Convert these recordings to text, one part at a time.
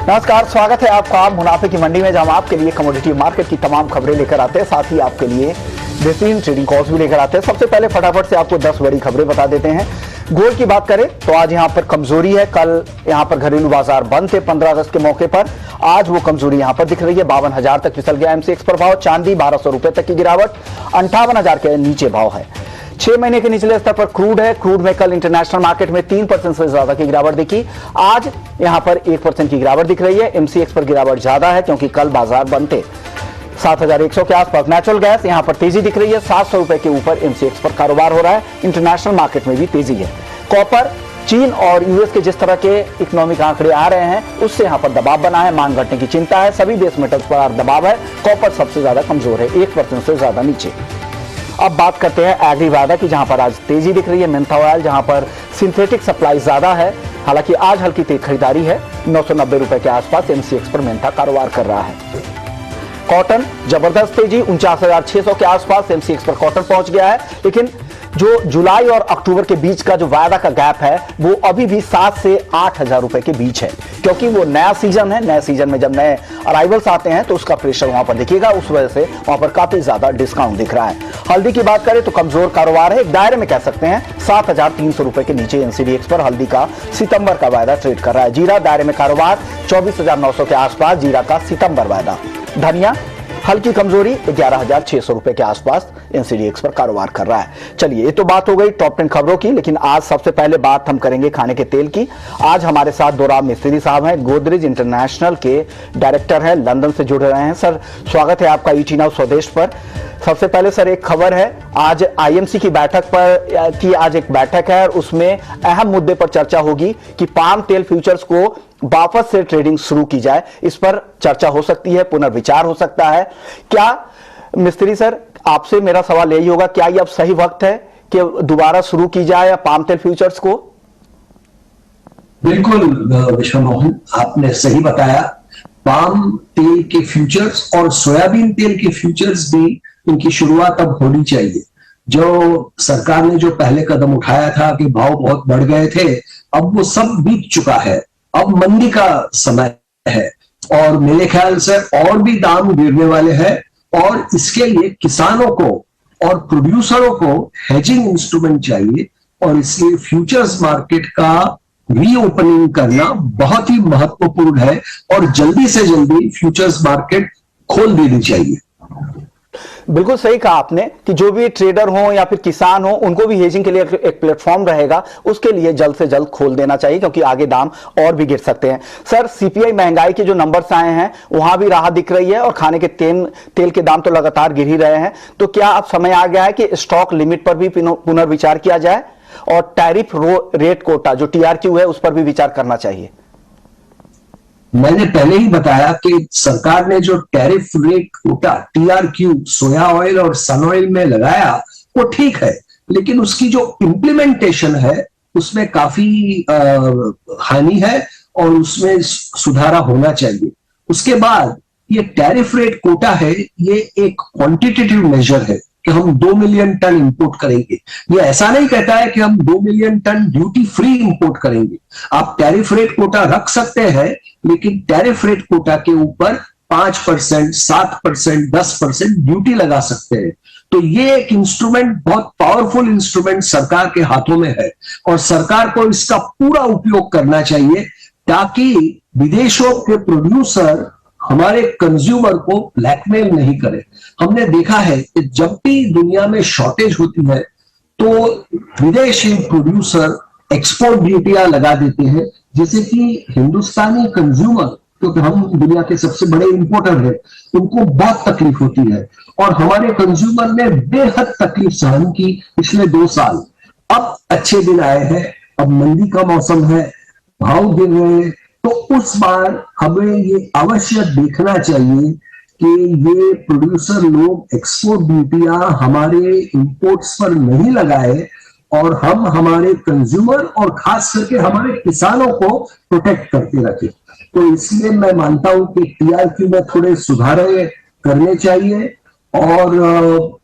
नमस्कार, स्वागत है आपका मुनाफे की मंडी में, जहां हम आपके लिए कमोडिटी मार्केट की तमाम खबरें लेकर आते हैं, साथ ही आपके लिए बेहतरीन ट्रेडिंग कॉल्स भी लेकर आते हैं। सबसे पहले फटाफट से आपको 10 बड़ी खबरें बता देते हैं। गोल्ड की बात करें तो आज यहां पर कमजोरी है। कल यहां पर घरेलू बाजार बंद थे 15 अगस्त के मौके पर। आज वो कमजोरी यहां पर दिख रही है। 52,000 तक फिसल गया एमसीएक्स पर भाव। चांदी 1,200 रुपए तक की गिरावट, 58,000 के नीचे भाव है। 6 महीने के निचले स्तर पर क्रूड है। क्रूड में कल इंटरनेशनल मार्केट में 3% से ज्यादा की गिरावट दिखी। आज यहां पर 1% की गिरावट दिख रही है। एमसीएक्स पर गिरावट ज्यादा है क्योंकि कल बाजार बंद थे 7,100 के आसपास। नेचुरल गैस यहां पर तेजी दिख रही है। 700 रुपए के ऊपर एमसीएक्स पर कारोबार हो रहा है। इंटरनेशनल मार्केट में भी तेजी है। कॉपर, चीन और यूएस के जिस तरह के इकोनॉमिक आंकड़े आ रहे हैं उससे यहां पर दबाव बना है। मांग घटने की चिंता है। सभी बेस मेटल्स पर दबाव है। कॉपर सबसे ज्यादा कमजोर है, 1% से ज्यादा नीचे। अब बात करते हैं एग्री वादा की, जहां पर आज तेजी दिख रही है। मेंथा ऑयल जहां पर सिंथेटिक सप्लाई ज्यादा है, हालांकि आज हल्की तेज खरीदारी है। 990 रुपए के आसपास एमसीएक्स पर मेंथा कारोबार कर रहा है। कॉटन जबरदस्त तेजी, 49,600 के आसपास एमसीएक्स पर कॉटन पहुंच गया है। लेकिन जो जुलाई और अक्टूबर के बीच का जो वायदा का गैप है वो अभी भी 7 से 8,000 रुपए के बीच है, क्योंकि वो नया सीजन है। नए सीजन में जब नए अराइवल्स आते हैं तो उसका प्रेशर वहां पर दिखेगा। उस वजह से वहां पर काफी ज्यादा डिस्काउंट दिख रहा है। हल्दी की बात करें तो कमजोर कारोबार है। एक दायरे में कह सकते हैं 7,300 रुपए के नीचे एनसीडीएक्स पर हल्दी का सितंबर का वायदा ट्रेड कर रहा है। जीरा दायरे में कारोबार 24,900 के आसपास, जीरा का सितंबर वायदा। धनिया हल्की कमजोरी 11,600 रुपए के आसपास एनसीडीएक्स पर कारोबार कर रहा है। चलिए, ये तो बात हो गई टॉप 10 खबरों की, लेकिन आज सबसे पहले बात हम करेंगे खाने के तेल की। आज हमारे साथ दोराब मिस्त्री साहब हैं, गोदरेज इंटरनेशनल के डायरेक्टर हैं, लंदन से जुड़ रहे हैं। सर, स्वागत है आपका ईटी नाउ स्वदेश पर। सबसे पहले सर, एक खबर है, आज आईएमसी की बैठक पर आज एक बैठक है और उसमें अहम मुद्दे पर चर्चा होगी कि पाम तेल फ्यूचर्स को वापस से ट्रेडिंग शुरू की जाए। इस पर चर्चा हो सकती है, पुनर्विचार हो सकता है। क्या मिस्त्री सर, आपसे मेरा सवाल यही होगा, क्या ये अब सही वक्त है कि दोबारा शुरू की जाए पाम तेल फ्यूचर्स को? बिल्कुल विश्व मोहन, आपने सही बताया। पाम तेल के फ्यूचर्स और सोयाबीन तेल के फ्यूचर्स भी, इनकी शुरुआत अब होनी चाहिए। जो सरकार ने जो पहले कदम उठाया था कि भाव बहुत बढ़ गए थे, अब वो सब बीत चुका है। अब मंदी का समय है और मेरे ख्याल से और भी दाम गिरने वाले हैं, और इसके लिए किसानों को और प्रोड्यूसरों को हेजिंग इंस्ट्रूमेंट चाहिए, और इसलिए फ्यूचर्स मार्केट का रीओपनिंग करना बहुत ही महत्वपूर्ण है और जल्दी से जल्दी फ्यूचर्स मार्केट खोल देनी चाहिए। बिल्कुल सही कहा आपने कि जो भी ट्रेडर हो या फिर किसान हो, उनको भी हेजिंग के लिए एक प्लेटफॉर्म रहेगा, उसके लिए जल्द से जल्द खोल देना चाहिए, क्योंकि आगे दाम और भी गिर सकते हैं। सर, सीपीआई महंगाई के जो नंबर्स आए हैं वहां भी राहत दिख रही है और खाने के तेल के दाम तो लगातार गिर ही रहे हैं। तो क्या अब समय आ गया है कि स्टॉक लिमिट पर भी पुनर्विचार किया जाए और टैरिफ रेट कोटा जो टीआरक्यू है उस पर भी विचार करना चाहिए? मैंने पहले ही बताया कि सरकार ने जो tariff rate quota TRQ soya oil और सन ऑयल में लगाया वो ठीक है, लेकिन उसकी जो इम्प्लीमेंटेशन है उसमें काफी हानि है और उसमें सुधारा होना चाहिए। उसके बाद ये टैरिफ रेट कोटा है, ये एक क्वांटिटेटिव मेजर है कि हम 2 मिलियन टन इंपोर्ट करेंगे। ये ऐसा नहीं कहता है कि हम 2 million ton duty free import करेंगे। आप टैरिफ रेट कोटा रख सकते हैं, लेकिन टैरिफ रेट कोटा के ऊपर 5%, 7%, 10% ड्यूटी लगा सकते हैं। तो ये एक इंस्ट्रूमेंट, बहुत पावरफुल इंस्ट्रूमेंट सरकार के हाथों में है और सरकार को इसका पूरा उपयोग करना चाहिए, ताकि विदेशों के प्रोड्यूसर हमारे कंज्यूमर को ब्लैकमेल नहीं करे। हमने देखा है कि जब भी दुनिया में शॉर्टेज होती है तो विदेशी प्रोड्यूसर एक्सपोर्ट ड्यूटियां लगा देते हैं, जिससे कि हिंदुस्तानी कंज्यूमर, क्योंकि हम दुनिया के सबसे बड़े इंपोर्टर हैं, उनको बहुत तकलीफ होती है और हमारे कंज्यूमर ने बेहद तकलीफ सहन की पिछले 2 साल। अब अच्छे दिन आए हैं, अब मंदी का मौसम है, भाव गिर रहे हैं, तो उस बार हमें ये अवश्य देखना चाहिए कि ये प्रोड्यूसर लोग एक्सपोर्ट ड्यूटियां हमारे इंपोर्ट्स पर नहीं लगाए और हम हमारे कंज्यूमर और खास करके हमारे किसानों को प्रोटेक्ट करते रखें। तो इसलिए मैं मानता हूं कि टीआरक्यू में थोड़े सुधार करने चाहिए और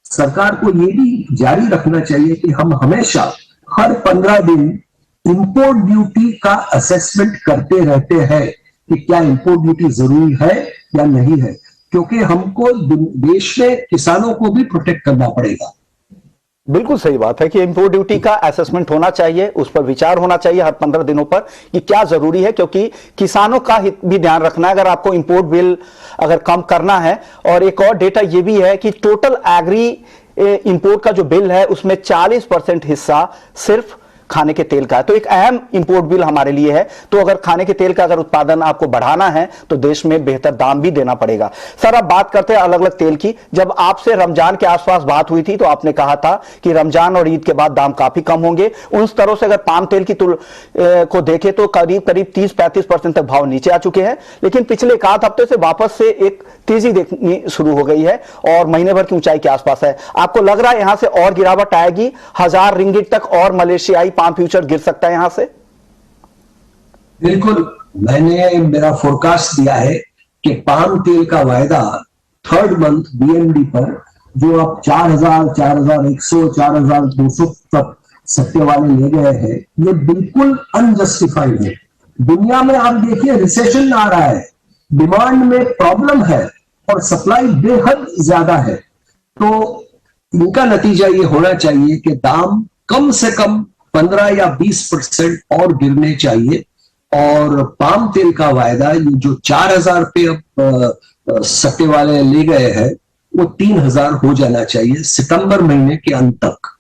सरकार को ये भी जारी रखना चाहिए कि हम हमेशा हर 15 दिन इंपोर्ट ड्यूटी का असेसमेंट करते रहते हैं कि क्या इंपोर्ट ड्यूटी जरूरी है या नहीं है, क्योंकि हमको देश में किसानों को भी प्रोटेक्ट करना पड़ेगा। बिल्कुल सही बात है कि इंपोर्ट ड्यूटी का असेसमेंट होना चाहिए, उस पर विचार होना चाहिए हर 15 दिनों पर कि क्या जरूरी है, क्योंकि किसानों का हित भी ध्यान रखना है अगर आपको इंपोर्ट बिल अगर कम करना है। और एक और डेटा यह भी है कि टोटल एग्री इंपोर्ट का जो बिल है उसमें 40% हिस्सा सिर्फ खाने के तेल का है। तो एक अहम इंपोर्ट बिल हमारे लिए है। तो अगर खाने के तेल का अगर उत्पादन आपको बढ़ाना है तो देश में बेहतर दाम भी देना पड़ेगा। सर, अब बात करते हैं अलग अलग तेल की। जब आपसे रमजान के आसपास बात हुई थी तो आपने कहा था कि रमजान और ईद के बाद दाम काफी कम होंगे। उन स्तरों से अगर पाम तेल की को देखें तो करीब करीब 30-35% तक भाव नीचे आ चुके हैं, लेकिन पिछले एक आध हफ्ते से वापस से एक तेजी देखनी शुरू हो गई है और महीने भर की ऊंचाई के आसपास है। आपको लग रहा है यहां से और गिरावट आएगी, 1000 रिंगिट तक और मलेशियाई पाम फ्यूचर गिर सकता है यहां से? बिल्कुल, मैंने मेरा फोरकास्ट दिया है कि पाम तेल का वायदा थर्ड मंथ बीएमडी पर जो अब 4000, 4100, 4200 तक सट्टे वाले ले गए हैं, ये बिल्कुल अनजस्टिफाइड है। दुनिया में आप देखिए रिसेशन आ रहा है, डिमांड में प्रॉब्लम है और सप्लाई बेहद ज्यादा है। तो इनका नतीजा ये होना चाहिए कि दाम कम से कम 15 या 20% और गिरने चाहिए और पाम तेल का वायदा ये जो 4000 पे अब सट्टे वाले ले गए हैं वो 3000 हो जाना चाहिए सितंबर महीने के अंत तक।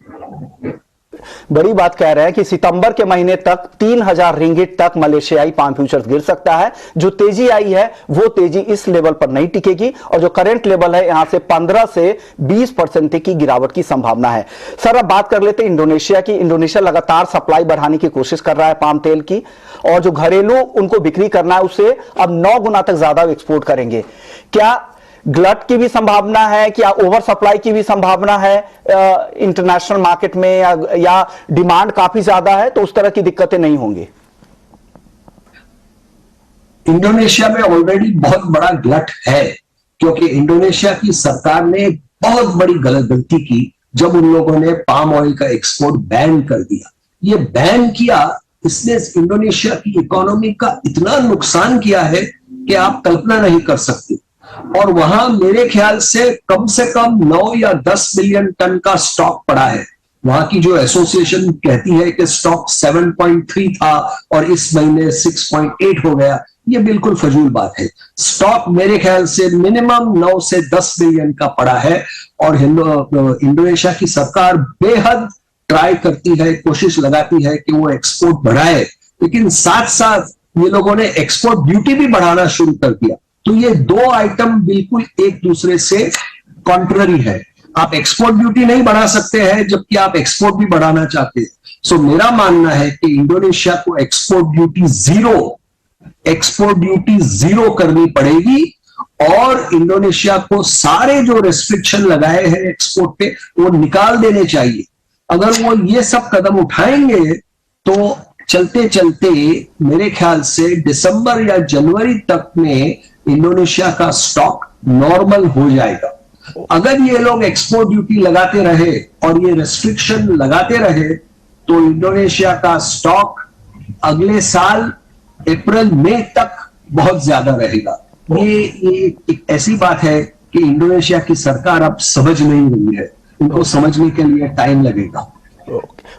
बड़ी बात कह रहे हैं कि सितंबर के महीने तक 3000 रिंगिट तक मलेशियाई पाम फ्यूचर्स गिर सकता है। जो तेजी आई है वो तेजी इस लेवल पर नहीं टिकेगी और जो करंट लेवल है यहां से 15 से 20% की गिरावट की संभावना है। सर, अब बात कर लेते हैं इंडोनेशिया की। इंडोनेशिया लगातार सप्लाई बढ़ाने की कोशिश कर रहा है पाम तेल की और जो घरेलू उनको बिक्री करना है उसे अब 9 गुना तक ज्यादा एक्सपोर्ट करेंगे। क्या ग्लट की भी संभावना है, क्या ओवर सप्लाई की भी संभावना है इंटरनेशनल मार्केट में, या डिमांड काफी ज्यादा है तो उस तरह की दिक्कतें नहीं होंगी? इंडोनेशिया में ऑलरेडी बहुत बड़ा ग्लट है क्योंकि इंडोनेशिया की सरकार ने बहुत बड़ी गलती की जब उन लोगों ने पाम ऑयल का एक्सपोर्ट बैन कर दिया। ये बैन किया, इसने इंडोनेशिया की इकोनॉमी का इतना नुकसान किया है कि आप कल्पना नहीं कर सकते। और वहां मेरे ख्याल से कम 9 या 10 मिलियन टन का स्टॉक पड़ा है। वहां की जो एसोसिएशन कहती है कि स्टॉक 7.3 था और इस महीने 6.8 हो गया, ये बिल्कुल फजूल बात है। स्टॉक मेरे ख्याल से मिनिमम 9 से 10 मिलियन का पड़ा है और इंडोनेशिया की सरकार बेहद ट्राई करती है, कोशिश लगाती है कि वो एक्सपोर्ट बढ़ाए, लेकिन साथ साथ ये लोगों ने एक्सपोर्ट ड्यूटी भी बढ़ाना शुरू कर दिया। तो ये दो आइटम बिल्कुल एक दूसरे से कॉन्ट्ररी है। आप एक्सपोर्ट ड्यूटी नहीं बढ़ा सकते हैं जबकि आप एक्सपोर्ट भी बढ़ाना चाहते हैं। सो मेरा मानना है कि इंडोनेशिया को एक्सपोर्ट ड्यूटी जीरो करनी पड़ेगी और इंडोनेशिया को सारे जो रेस्ट्रिक्शन लगाए हैं एक्सपोर्ट पे वो निकाल देने चाहिए। अगर वो ये सब कदम उठाएंगे तो चलते चलते मेरे ख्याल से दिसंबर या जनवरी तक में इंडोनेशिया का स्टॉक नॉर्मल हो जाएगा। अगर ये लोग एक्सपोर्ट ड्यूटी लगाते रहे और ये रेस्ट्रिक्शन लगाते रहे तो इंडोनेशिया का स्टॉक अगले साल अप्रैल मई तक बहुत ज्यादा रहेगा। ये एक ऐसी बात है कि इंडोनेशिया की सरकार अब समझ नहीं रही है, इनको समझने के लिए टाइम लगेगा।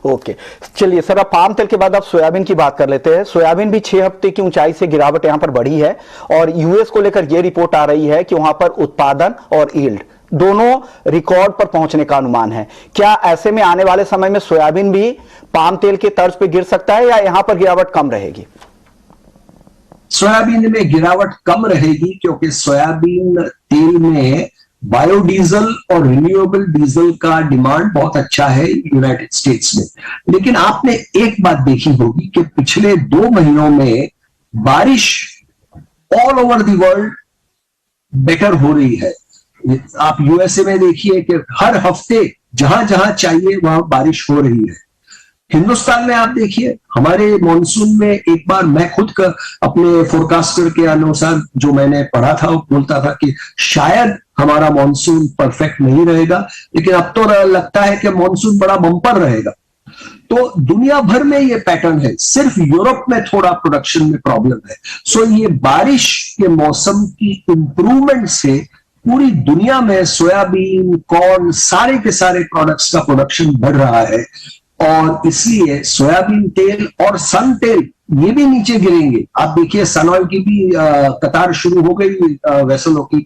ओके, चलिए सर, अब पाम तेल के बाद अब सोयाबीन की बात कर लेते हैं। सोयाबीन भी 6 हफ्ते की ऊंचाई से गिरावट यहां पर बढ़ी है और यूएस को लेकर यह रिपोर्ट आ रही है कि वहां पर उत्पादन और यील्ड दोनों रिकॉर्ड पर पहुंचने का अनुमान है। क्या ऐसे में आने वाले समय में सोयाबीन भी पाम तेल के तर्ज पे गिर सकता है या यहां पर गिरावट कम रहेगी? सोयाबीन में गिरावट कम रहेगी क्योंकि सोयाबीन तेल में बायोडीजल और रिन्यूएबल डीजल का डिमांड बहुत अच्छा है यूनाइटेड स्टेट्स में। लेकिन आपने एक बात देखी होगी कि पिछले 2 महीनों में बारिश all over the world better हो रही है। आप यूएसए में देखिए कि हर हफ्ते जहां जहां चाहिए वहां बारिश हो रही है। हिंदुस्तान में आप देखिए हमारे मॉनसून में एक बार मैं खुद का अपने फोरकास्टर के अनुसार जो मैंने पढ़ा था वो बोलता था कि शायद हमारा मॉनसून परफेक्ट नहीं रहेगा, लेकिन अब तो लगता है कि मॉनसून बड़ा बम्पर रहेगा। तो दुनिया भर में ये पैटर्न है, सिर्फ यूरोप में थोड़ा प्रोडक्शन में प्रॉब्लम है। सो ये बारिश के मौसम की इंप्रूवमेंट से पूरी दुनिया में सोयाबीन, कॉर्न, सारे के सारे प्रोडक्ट्स का प्रोडक्शन बढ़ रहा है, और इसलिए सोयाबीन तेल और सन तेल ये भी नीचे गिरेंगे। आप देखिए सन ऑयल की भी कतार शुरू हो गई वेसलों की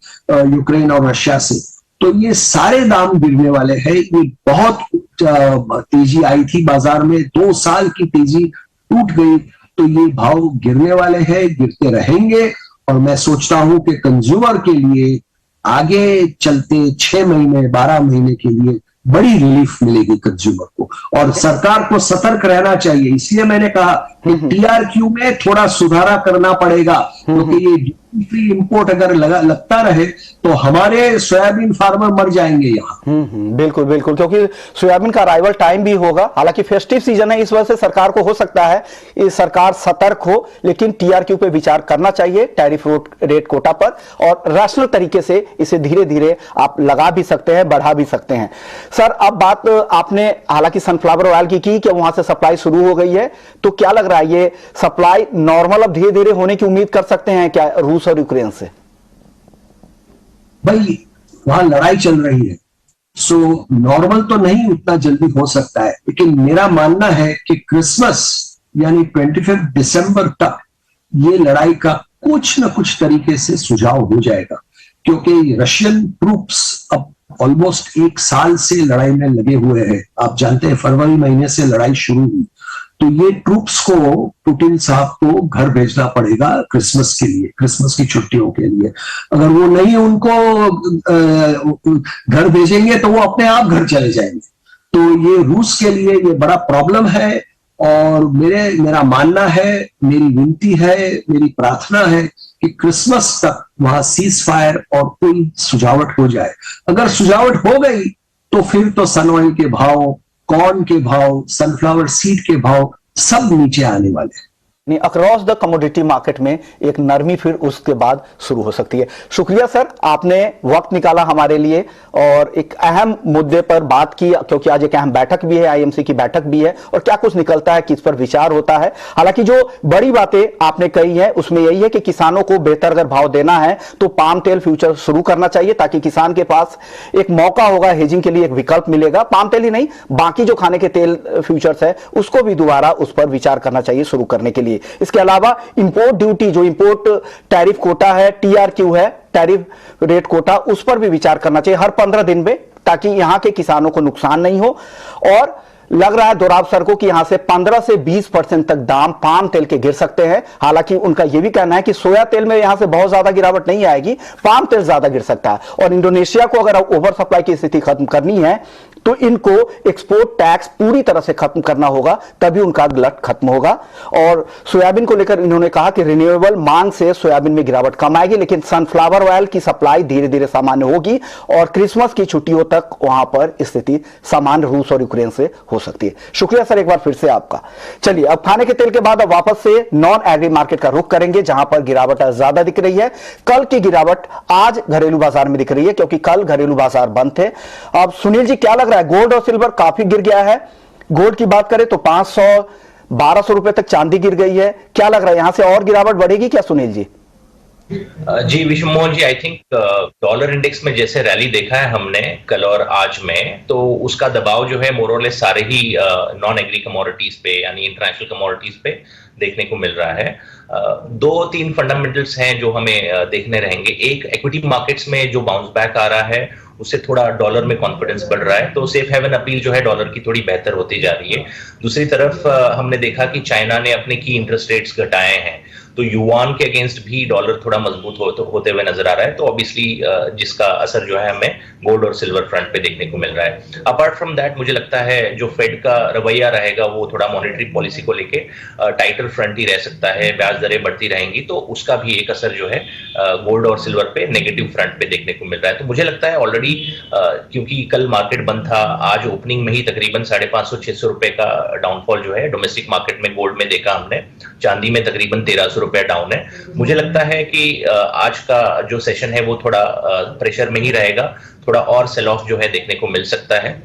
यूक्रेन और रशिया से, तो ये सारे दाम गिरने वाले हैं। ये बहुत तेजी आई थी बाजार में, 2 साल की तेजी टूट गई, तो ये भाव गिरने वाले हैं, गिरते रहेंगे। और मैं सोचता हूं कि कंज्यूमर के लिए आगे चलते 6 महीने 12 महीने के लिए बड़ी रिलीफ मिलेगी कंज्यूमर को, और सरकार को सतर्क रहना चाहिए। इसलिए मैंने कहा कि टीआरक्यू में थोड़ा सुधारा करना पड़ेगा, क्योंकि ये फ्री इंपोर्ट अगर लगता रहे तो हमारे सोयाबीन फार्मर मर जाएंगे यहाँ। बिल्कुल बिल्कुल, क्योंकि सोयाबीन का अराइवल टाइम भी होगा। हालांकि फेस्टिव सीजन है, इस वजह से सरकार को हो सकता है इस सरकार सतर्क हो, लेकिन टीआरक्यू पे विचार करना चाहिए, टैरिफ रेट कोटा पर, और रैशनल तरीके से इसे धीरे धीरे आप लगा भी सकते हैं, बढ़ा भी सकते हैं। सर, अब बात आपने हालांकि सनफ्लावर ऑयल की कि वहां से सप्लाई शुरू हो गई है, तो क्या लग रहा है ये सप्लाई नॉर्मल अब धीरे धीरे होने की उम्मीद कर सकते हैं क्या रूस और यूक्रेन से? भाई वहां लड़ाई चल रही है, सो नॉर्मल तो नहीं उतना जल्दी हो सकता है, लेकिन मेरा मानना है कि क्रिसमस यानी 25 दिसंबर तक ये लड़ाई का कुछ न कुछ तरीके से सुझाव हो जाएगा, क्योंकि रशियन ट्रूप्स अब ऑलमोस्ट 1 साल से लड़ाई में लगे हुए हैं। आप जानते हैं फरवरी महीने से लड़ाई शुरू हुई, तो ये ट्रूप्स को पुतिन साहब को घर भेजना पड़ेगा क्रिसमस के लिए, क्रिसमस की छुट्टियों के लिए। अगर वो नहीं उनको घर भेजेंगे तो वो अपने आप घर चले जाएंगे। तो ये रूस के लिए ये बड़ा प्रॉब्लम है, और मेरा मानना है, मेरी विनती है, मेरी प्रार्थना है कि क्रिसमस तक वहां सीज फायर और कोई सुझावट हो जाए। अगर सुझावट हो गई तो फिर तो सन ऑयल के भाव, कॉर्न के भाव, सनफ्लावर सीड के भाव सब नीचे आने वाले हैं। अक्रॉस द कमोडिटी मार्केट में एक नरमी फिर उसके बाद शुरू हो सकती है। शुक्रिया सर, आपने वक्त निकाला हमारे लिए और एक अहम मुद्दे पर बात की, क्योंकि आज एक अहम बैठक भी है, आईएमसी की बैठक भी है, और क्या कुछ निकलता है, किस पर विचार होता है। हालांकि जो बड़ी बातें आपने कही है उसमें यही है कि किसानों को बेहतर अगर भाव देना है तो पाम तेल फ्यूचर शुरू करना चाहिए, ताकि किसान के पास एक मौका होगा, हेजिंग के लिए एक विकल्प मिलेगा। पाम तेल ही नहीं, बाकी जो खाने के तेल फ्यूचर्स है उसको भी दोबारा उस पर विचार करना चाहिए शुरू करने के लिए। इसके अलावा इंपोर्ट ड्यूटी, जो इंपोर्ट टैरिफ कोटा है, टीआरक्यू है, टैरिफ रेट कोटा, उस पर भी विचार करना चाहिए हर 15 दिन में, ताकि यहां के किसानों को नुकसान नहीं हो। और लग रहा है दोराब सर को कि यहां से 15 से 20% तक दाम पाम तेल के गिर सकते हैं। हालांकि उनका यह भी कहना है कि सोया तेल में यहां से बहुत ज्यादा गिरावट नहीं आएगी, पाम तेल ज्यादा गिर सकता है। और इंडोनेशिया को अगर ओवर सप्लाई की स्थिति खत्म करनी है तो इनको एक्सपोर्ट टैक्स पूरी तरह से खत्म करना होगा, तभी उनका गलत खत्म होगा। और सोयाबीन को लेकर इन्होंने कहा कि रिन्यूएबल मांग से सोयाबीन में गिरावट कम आएगी, लेकिन सनफ्लावर ऑयल की सप्लाई धीरे धीरे सामान्य होगी और क्रिसमस की छुट्टियों तक वहां पर स्थिति सामान्य रूस और यूक्रेन से हो सकती है। शुक्रिया सर एक बार फिर से आपका। चलिए अब खाने के तेल के बाद अब वापस से नॉन एग्री मार्केट का रुख करेंगे, जहां पर गिरावट ज्यादा दिख रही है। कल की गिरावट आज घरेलू बाजार में दिख रही है, क्योंकि कल घरेलू बाजार बंद थे। अब सुनील जी, क्या लग रहा है? गोल्ड और सिल्वर काफी गिर गया है। गोल्ड की बात करें तो 500-1200 रुपए तक चांदी गिर गई है। क्या लग रहा है, यहां से और गिरावट बढ़ेगी क्या सुनील जी? जी विश्व Mohan ji, I think dollar index में जैसे रैली देखा है हमने कल और आज में, तो उसका दबाव जो है मोरलेस सारे ही नॉन एग्री कमोडिटीज पे यानी इंटरनेशनल कमोडिटीज पे देखने को मिल रहा है। 2-3 फंडामेंटल्स हैं जो हमें देखने रहेंगे। एक, इक्विटी मार्केट्स में जो बाउंस बैक आ रहा है उससे थोड़ा डॉलर में कॉन्फिडेंस बढ़ रहा है, तो सेफ हेवन अपील जो है डॉलर की थोड़ी बेहतर होती जा रही है। दूसरी तरफ हमने देखा कि चाइना ने अपने की इंटरेस्ट रेट्स घटाए हैं, तो युआन के अगेंस्ट भी डॉलर थोड़ा मजबूत होते हुए नजर आ रहा है, तो ऑब्वियसली जिसका असर जो है हमें गोल्ड और सिल्वर फ्रंट पे देखने को मिल रहा है। अपार्ट फ्रॉम दैट मुझे लगता है जो फेड का रवैया रहेगा वो थोड़ा मॉनेटरी पॉलिसी को लेके टाइटर फ्रंट ही रह सकता है, ब्याज दरें बढ़ती रहेंगी, तो उसका भी एक असर जो है गोल्ड और सिल्वर पे नेगेटिव फ्रंट पे देखने को मिल रहा है। तो मुझे लगता है ऑलरेडी क्योंकि कल मार्केट बंद था, आज ओपनिंग में ही तकरीबन 550-600 रुपए का डाउनफॉल जो है डोमेस्टिक मार्केट में गोल्ड में देखा हमने, चांदी में तकरीबन 1300 रुपए डाउन है। मुझे लगता है कि आज का जो सेशन है वो थोड़ा प्रेशर में ही रहेगा, थोड़ा और सेल ऑफ जो है देखने को मिल सकता है।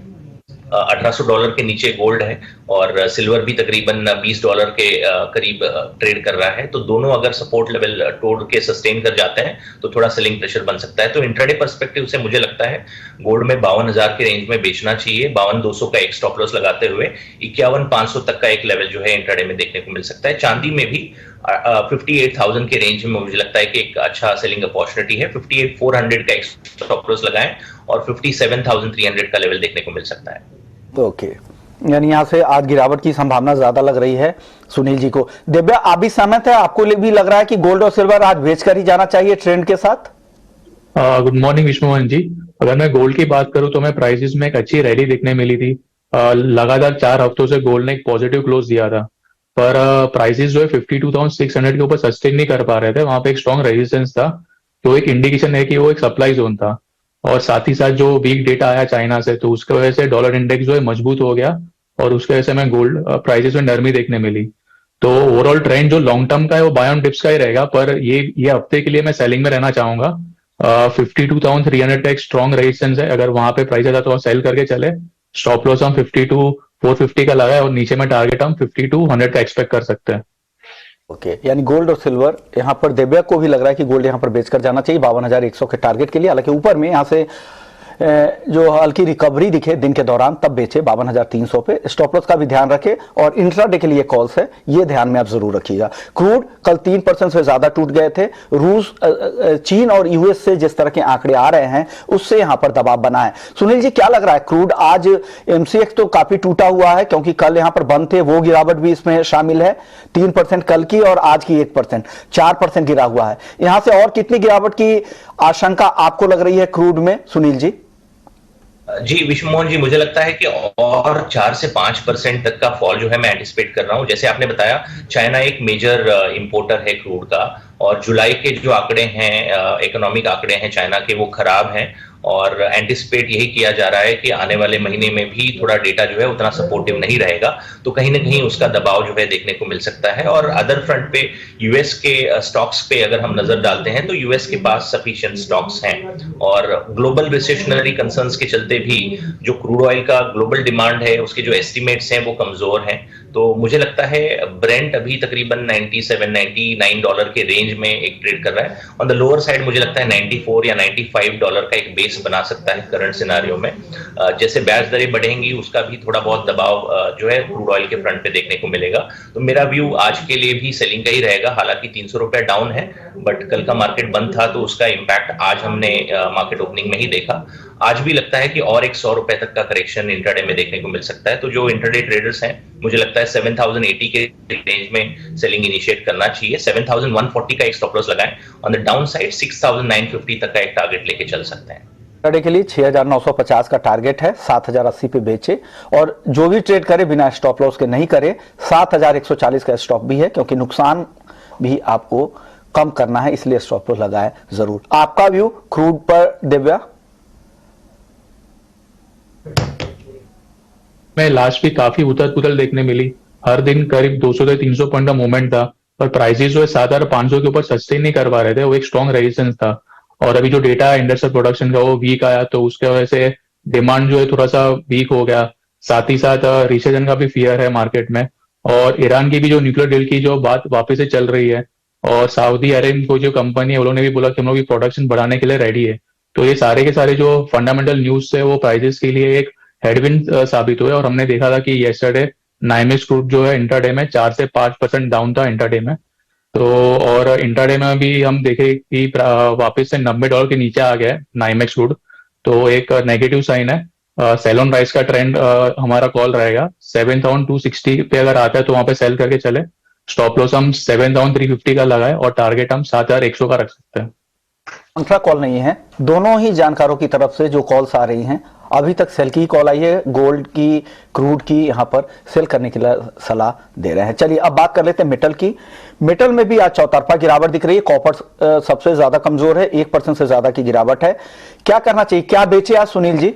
$1800 के नीचे गोल्ड है और सिल्वर भी तकरीबन $20 के करीब ट्रेड कर रहा है। तो दोनों अगर सपोर्ट लेवल तोड़ के सस्टेन कर जाते हैं तो थोड़ा सेलिंग प्रेशर बन सकता है। तो इंट्राडे पर्सपेक्टिव से मुझे लगता है गोल्ड में 52,000 के रेंज में बेचना चाहिए, 52,200 का एक स्टॉप लॉस लगाते हुए 51,500 तक का एक लेवल जो है इंट्राडे में देखने को मिल सकता है। चांदी में भी 58,000 के रेंज में मुझे लगता है कि एक अच्छा सेलिंग अपॉर्चुनिटी है। 58,400 का एक स्टॉप लॉस लगाएं और 57,300 का लेवल देखने को मिल सकता है। ओके, यानी यहाँ से आज गिरावट की संभावना ज्यादा लग रही है सुनील जी को। दिव्या, आप भी सहमत है? आपको भी लग रहा है कि गोल्ड और सिल्वर आज बेचकर ही जाना चाहिए ट्रेंड के साथ? गुड मॉर्निंग विष्णुमोहन जी। अगर मैं गोल्ड की बात करूं तो मैं प्राइसेस में एक अच्छी रैली देखने मिली थी। लगातार 4 हफ्तों से गोल्ड ने एक पॉजिटिव क्लोज दिया था, पर प्राइसेस जो है 52,600 के ऊपर सस्टेन नहीं कर पा रहे थे। वहां पे एक स्ट्रॉन्ग रेजिस्टेंस था, तो एक इंडिकेशन है कि वो एक सप्लाई जोन था। और साथ ही साथ जो वीक डेटा आया चाइना से, तो उसकी वजह से डॉलर इंडेक्स जो है मजबूत हो गया और उसकी वजह से मैं गोल्ड प्राइसेस में नरमी देखने मिली। तो ओवरऑल ट्रेंड जो लॉन्ग टर्म का है वो बाय ऑन डिप्स का ही रहेगा, पर ये हफ्ते के लिए मैं सेलिंग में रहना चाहूंगा। 52,300 का एक स्ट्रॉन्ग रेजिस्टेंस है, अगर वहां पे प्राइस आता तो सेल करके चले। स्टॉप लॉस हम 52,450 का लगाए और नीचे में टारगेट हम 52,100 का एक्सपेक्ट कर सकते हैं। ओके, यानी गोल्ड और सिल्वर यहाँ पर दिव्या को भी लग रहा है कि गोल्ड यहाँ पर बेचकर जाना चाहिए 52,100 के टारगेट के लिए। हालांकि ऊपर में यहाँ से जो हल्की रिकवरी दिखे दिन के दौरान तब बेचे 52,300 पे। स्टॉप लॉस का भी ध्यान रखें और इंट्राडे के लिए कॉल्स है, ये ध्यान में आप जरूर रखिएगा। क्रूड कल 3% से ज्यादा टूट गए थे। रूस, चीन और यूएस से जिस तरह के आंकड़े आ रहे हैं उससे यहां पर दबाव बना है। सुनील जी, क्या लग रहा है? क्रूड आज एमसीएक्स तो काफी टूटा हुआ है क्योंकि कल यहां पर बंद थे, वो गिरावट भी इसमें शामिल है। 3% कल की और आज की 1%, 4% गिरा हुआ है। यहां से और कितनी गिरावट की आशंका आपको लग रही है क्रूड में सुनील जी? जी विष्णुमोहन जी, मुझे लगता है कि और 4 से 5% तक का फॉल जो है मैं एंटिसिपेट कर रहा हूं। जैसे आपने बताया, चाइना एक मेजर इंपोर्टर है क्रूड का और जुलाई के जो आंकड़े हैं, इकोनॉमिक आंकड़े हैं चाइना के, वो खराब हैं और एंटिसिपेट यही किया जा रहा है कि आने वाले महीने में भी थोड़ा डेटा जो है उतना सपोर्टिव नहीं रहेगा, तो कहीं ना कहीं उसका दबाव जो है देखने को मिल सकता है। और अदर फ्रंट पे यूएस के स्टॉक्स पे अगर हम नजर डालते हैं तो यूएस के पास सफिशिएंट स्टॉक्स हैं और ग्लोबल रिसेशनरी कंसर्न्स के चलते भी जो क्रूड ऑयल का ग्लोबल डिमांड है उसके जो एस्टिमेट्स हैं वो कमजोर हैं। तो मुझे लगता है ब्रेंट अभी तकरीबन $97-99 के रेंज में एक ट्रेड कर रहा है। ऑन द लोअर साइड मुझे लगता है $94 या $95 का एक बेस बना सकता है करंट सिनारियो में। जैसे ब्याज दरें बढ़ेंगी उसका भी थोड़ा बहुत दबाव जो है क्रूड ऑयल के फ्रंट पे देखने को मिलेगा। तो मेरा व्यू आज के लिए भी सेलिंग का ही रहेगा। हालांकि 300 रुपए डाउन है, बट कल का मार्केट बंद था तो उसका इम्पैक्ट आज हमने मार्केट ओपनिंग में ही देखा। आज भी लगता है कि और एक 100 रुपए तक का करेक्शन इंट्राडे में देखने को मिल सकता है। तो जो इंट्राडे ट्रेडर्स हैं, मुझे लगता है 7,080 के रेंज में सेलिंग इनिशिएट करना चाहिए। 7,140 का एक स्टॉप लॉस लगाएं। ऑन द डाउन साइड 6,950 तक का एक टारगेट लेके चल सकते हैं। इंट्राडे के लिए 6,950 का टारगेट है, 7,080 पे बेचे और जो भी ट्रेड करे बिना स्टॉप लॉस के नहीं करे। 7,140 का स्टॉप भी है क्योंकि नुकसान भी आपको कम करना है, इसलिए स्टॉप लॉस लगाए जरूर। आपका व्यू क्रूड पर दिव्या? मैं लास्ट वीक काफी उथल पुथल देखने मिली। हर दिन करीब 200 से 300 पॉइंट का मूवमेंट था, पर प्राइसेस जो है 7,500 के ऊपर सस्टेन नहीं कर पा रहे थे। वो एक स्ट्रॉन्ग रेजिस्टेंस था और अभी जो डेटा है इंडस्ट्रियल प्रोडक्शन का वो वीक आया, तो उसके वजह से डिमांड जो है थोड़ा सा वीक हो गया। साथ ही साथ रिसेशन का भी फियर है मार्केट में और ईरान की भी जो न्यूक्लियर डील की जो बात वापस से चल रही है और सऊदी अरेबिया को जो कंपनी है उन्होंने भी बोला कि हम लोग भी प्रोडक्शन बढ़ाने के लिए रेडी है। तो ये सारे के सारे जो फंडामेंटल न्यूज है वो प्राइसेस के लिए एक हेडविंड साबित हुए और हमने देखा था कि येस्टरडे नाइमेक्स क्रूड जो है इंट्राडे में 4 से 5% डाउन था इंट्राडे में। तो और इंट्राडे में भी हम देखे कि वापस से $90 के नीचे आ गया है नाइमेक्स क्रूड, तो एक नेगेटिव साइन है। सेल ऑन प्राइस का ट्रेंड हमारा कॉल रहेगा 7,260 पे अगर आता है तो वहां पे सेल करके चले। स्टॉप लॉस हम 7,350 का लगाए और टारगेट हम 7,100 का रख सकते हैं। कंट्रा कॉल नहीं है, दोनों ही जानकारों की तरफ से जो कॉल्स आ रही हैं अभी तक सेल की कॉल आई है। गोल्ड की, क्रूड की यहां पर सेल करने की सलाह दे रहे हैं। चलिए अब बात कर लेते हैं मेटल की। मेटल में भी आज चौतरफा गिरावट दिख रही है। कॉपर सबसे ज्यादा कमजोर है, 1% से ज्यादा की गिरावट है। क्या करना चाहिए, क्या बेचे आज सुनील जी?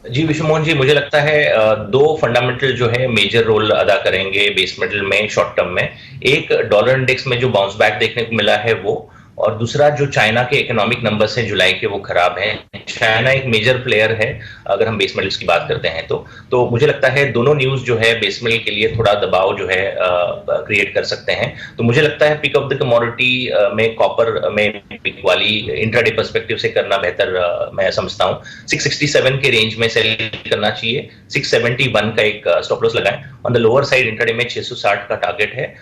जी विष्णुमोहन जी, मुझे लगता है दो फंडामेंटल जो है मेजर रोल अदा करेंगे बेस मेटल में शॉर्ट टर्म में। एक, डॉलर इंडेक्स में जो बाउंस बैक देखने को मिला है वो, और दूसरा जो चाइना के इकोनॉमिक नंबर्स हैं जुलाई के वो खराब हैं। चाइना एक मेजर प्लेयर है अगर हम बेस मेटल्स की बात करते हैं तो मुझे लगता है दोनों न्यूज जो है बेस मेटल के लिए थोड़ा दबाव जो है क्रिएट कर सकते हैं। तो मुझे लगता है पिक ऑफ द कमोडिटी में कॉपर में पिक वाली इंट्राडे पर्सपेक्टिव से करना बेहतर मैं समझता हूं। 667 के रेंज में सेल करना चाहिए, 671 का एक स्टॉप लॉस लगाएं। On the lower side intraday में 660 का टारगेट है।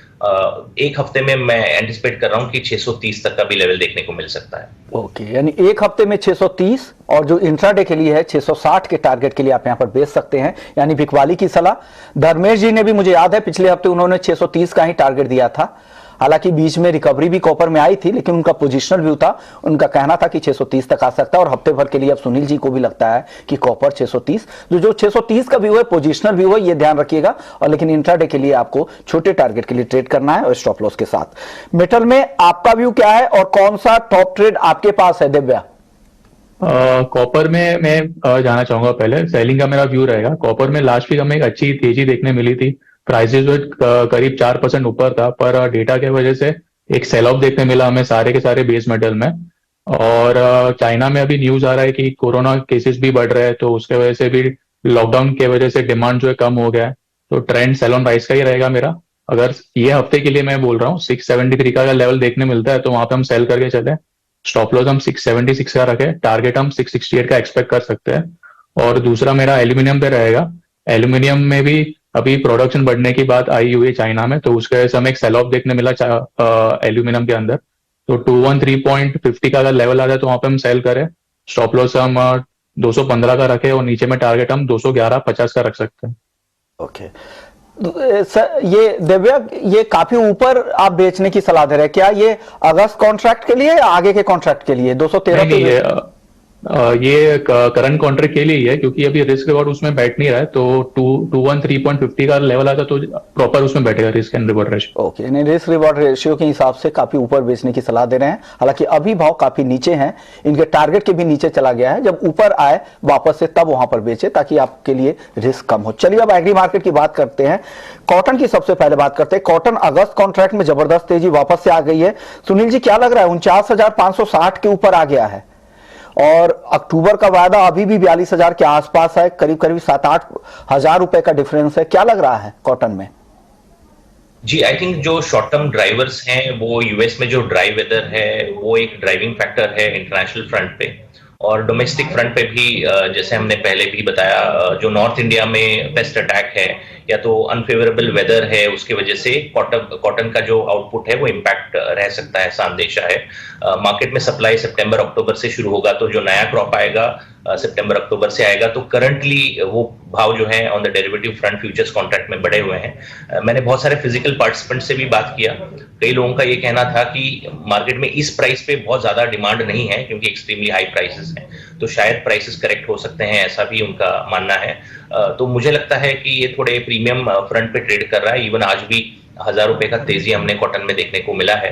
एक हफ्ते में मैं एंटिसिपेट कर रहा हूं कि 630 तक का भी लेवल देखने को मिल सकता है। ओके, यानी एक हफ्ते में 630 और जो इंट्राडे के लिए है 660 के टारगेट के लिए आप यहां पर बेच सकते हैं, यानी बिकवाली की सलाह। धर्मेश जी ने भी, मुझे याद है पिछले हफ्ते उन्होंने 630 का ही टारगेट दिया था। हालांकि बीच में रिकवरी भी कॉपर में आई थी, लेकिन उनका पोजिशनल व्यू था, उनका कहना था कि 630 तक आ सकता है। और हफ्ते भर के लिए अब सुनील जी को भी लगता है कि कॉपर 630, जो 630 का व्यू है पोजिशनल व्यू है, ये ध्यान रखिएगा। और लेकिन इंट्राडे के लिए आपको छोटे टारगेट के लिए ट्रेड करना है और स्टॉप लॉस के साथ। मेटल में आपका व्यू क्या है और कौन सा टॉप ट्रेड आपके पास है दिव्या? कॉपर में मैं जाना चाहूंगा। पहले सेलिंग का मेरा व्यू रहेगा। कॉपर में लास्ट वीक हमें एक अच्छी तेजी देखने मिली थी, प्राइसेस करीब 4% ऊपर था, पर डेटा के वजह से एक सेल ऑफ देखने मिला हमें सारे के सारे बेस मेटल में। और चाइना में अभी न्यूज आ रहा है कि कोरोना केसेस भी बढ़ रहे हैं, तो उसके वजह से भी लॉकडाउन के वजह से डिमांड जो है कम हो गया है। तो ट्रेंड सेल ऑन राइस का ही रहेगा मेरा। अगर ये हफ्ते के लिए मैं बोल रहा हूँ 673 का अगर लेवल देखने मिलता है तो वहां पे हम सेल करके चले। स्टॉप लॉस हम 676 का रखे, टारगेट हम 668 का एक्सपेक्ट कर सकते हैं। और दूसरा मेरा एल्यूमिनियम पे रहेगा। एल्यूमिनियम में भी अभी प्रोडक्शन बढ़ने की बात आई हुई है चाइना में, तो उसके वजह से हमें एक सेल ऑफ देखने मिला एल्यूमिनियम के अंदर। तो 213.50 का अगर लेवल आ जाए तो वहां पे हम सेल करें। स्टॉप लॉस हम 215 का रखे और नीचे में टारगेट हम 211.50 का रख सकते हैं। ओके सर, ये दिव्या, ये काफी ऊपर आप बेचने की सलाह दे रहे हैं क्या? ये अगस्त कॉन्ट्रैक्ट के लिए या आगे के कॉन्ट्रैक्ट के लिए? 213 नहीं, ये करंट कॉन्ट्रैक्ट के लिए ही है, क्योंकि अभी रिस्क रिवॉर्ड उसमें बैठ नहीं रहा है। तो 213.50 का लेवल आता तो प्रॉपर उसमें बैठेगा risk and reward ratio. Okay, नहीं, रिस्क रिवॉर्ड रेशियो के हिसाब से काफी ऊपर बेचने की सलाह दे रहे हैं। हालांकि अभी भाव काफी नीचे हैं, इनके टारगेट के भी नीचे चला गया है। जब ऊपर आए वापस से तब वहां पर बेचे, ताकि आपके लिए रिस्क कम हो। चलिए अब एग्री मार्केट की बात करते हैं। कॉटन की सबसे पहले बात करते हैं। कॉटन अगस्त कॉन्ट्रैक्ट में जबरदस्त तेजी वापस से आ गई है। सुनील जी, क्या लग रहा है? 49,560 के ऊपर आ गया है और अक्टूबर का वायदा अभी भी 42,000 के आसपास है। करीब करीब 7-8 हजार रुपए का डिफरेंस है। क्या लग रहा है कॉटन में? जी, आई थिंक जो शॉर्ट टर्म ड्राइवर्स हैं वो यूएस में जो ड्राई वेदर है वो एक ड्राइविंग फैक्टर है इंटरनेशनल फ्रंट पे। और डोमेस्टिक फ्रंट पे भी जैसे हमने पहले भी बताया, जो नॉर्थ इंडिया में पेस्ट अटैक है या तो अनफेवरेबल वेदर है, उसकी वजह से कॉटन का जो आउटपुट है वो इम्पैक्ट रह सकता है, ऐसा अंदेशा है। मार्केट में सप्लाई सितंबर अक्टूबर से शुरू होगा, तो जो नया क्रॉप आएगा सितंबर अक्टूबर से आएगा। तो करंटली वो भाव जो है on the derivative front futures contract में बढ़े हुए हैं। मैंने बहुत सारे फिजिकल पार्टिसिपेंट से भी बात किया। कई लोगों का ये कहना था कि मार्केट में इस प्राइस पे बहुत ज्यादा डिमांड नहीं है, क्योंकि एक्सट्रीमली हाई प्राइसेस हैं, तो शायद प्राइसेस करेक्ट हो सकते हैं, ऐसा भी उनका मानना है। तो मुझे लगता है कि ये थोड़े प्रीमियम फ्रंट पे ट्रेड कर रहा है। इवन आज भी 1,000 रुपए का तेजी हमने कॉटन में देखने को मिला है।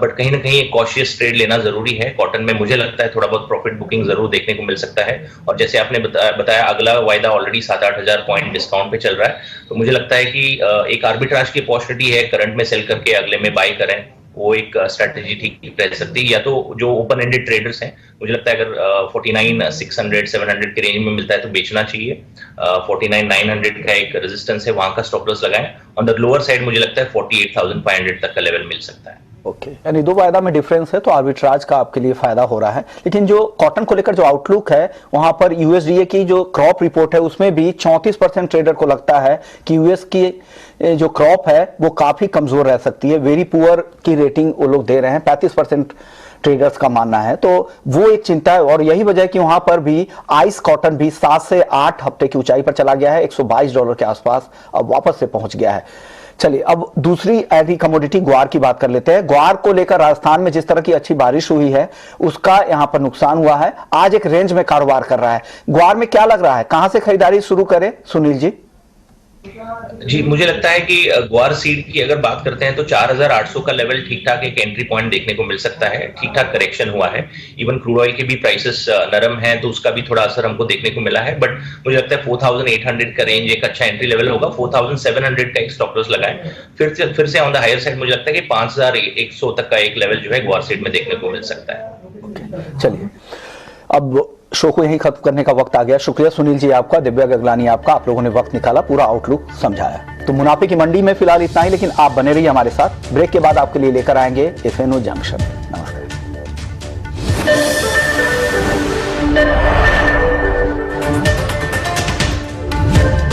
बट कहीं ना कहीं एक कॉशियस ट्रेड लेना जरूरी है कॉटन में। मुझे लगता है थोड़ा बहुत प्रॉफिट बुकिंग जरूर देखने को मिल सकता है। और जैसे आपने बताया अगला वायदा ऑलरेडी 7-8 हजार पॉइंट डिस्काउंट पे चल रहा है, तो मुझे लगता है कि एक आर्बिट्राज की अपॉर्चुनिटी है, करंट में सेल करके अगले में बाई करें, वो एक स्ट्रेटेजी ठीक रह सकती है। या तो जो ओपन एंडेड ट्रेडर्स हैं, मुझे लगता है अगर 49,600-700 के रेंज में मिलता है तो बेचना चाहिए। 49,900 का एक रेजिस्टेंस है, वहां का स्टॉप लॉस लगाएं। ऑन द लोअर साइड मुझे लगता है 48,500 तक का लेवल मिल सकता है। ओके, यानी दो वायदा में डिफरेंस है, तो आर्बिट्राज का आपके लिए फायदा हो रहा है। लेकिन जो कॉटन को लेकर जो आउटलुक है, वहां पर यूएसडीए की जो क्रॉप रिपोर्ट है उसमें भी 34% ट्रेडर को लगता है कि यूएस की जो क्रॉप है वो काफी कमजोर रह सकती है। वेरी पुअर की रेटिंग वो लोग दे रहे हैं, 35% ट्रेडर्स का मानना है। तो वो एक चिंता है, और यही वजह है कि वहां पर भी आइस कॉटन भी 7 से 8 हफ्ते की ऊंचाई पर चला गया है, $122 के आसपास अब वापस से पहुंच गया है। चलिए अब दूसरी एग्री कमोडिटी ग्वार की बात कर लेते हैं। ग्वार को लेकर राजस्थान में जिस तरह की अच्छी बारिश हुई है उसका यहां पर नुकसान हुआ है, आज एक रेंज में कारोबार कर रहा है। ग्वार में क्या लग रहा है, कहां से खरीदारी शुरू करें सुनील जी? जी, मुझे लगता है कि ग्वार सीड की अगर बात करते हैं तो 4,800 का लेवल ठीक ठाक एक एंट्री पॉइंट देखने को मिल सकता है। ठीक ठाक करेक्शन हुआ है। इवन क्रूड ऑयल के भी प्राइसेस नरम हैं, तो उसका भी थोड़ा असर हमको देखने को मिला है। बट मुझे लगता है 4,800 का रेंज एक अच्छा एंट्री लेवल होगा। 4,700 का एक स्टॉप लॉस लगाएं। फिर से ऑन द हायर साइड मुझे लगता है कि 5,100 तक का एक लेवल जो है ग्वार सीड में देखने को मिल सकता है। चलिए, अब शो को यहीं खत्म करने का वक्त आ गया। शुक्रिया सुनील जी आपका, दिव्या गगलानी आपका, आप लोगों ने वक्त निकाला, पूरा आउटलुक समझाया। तो मुनाफे की मंडी में फिलहाल इतना ही, लेकिन आप बने रहिए हमारे साथ। ब्रेक के बाद आपके लिए लेकर आएंगे FNO जंक्शन। नमस्कार।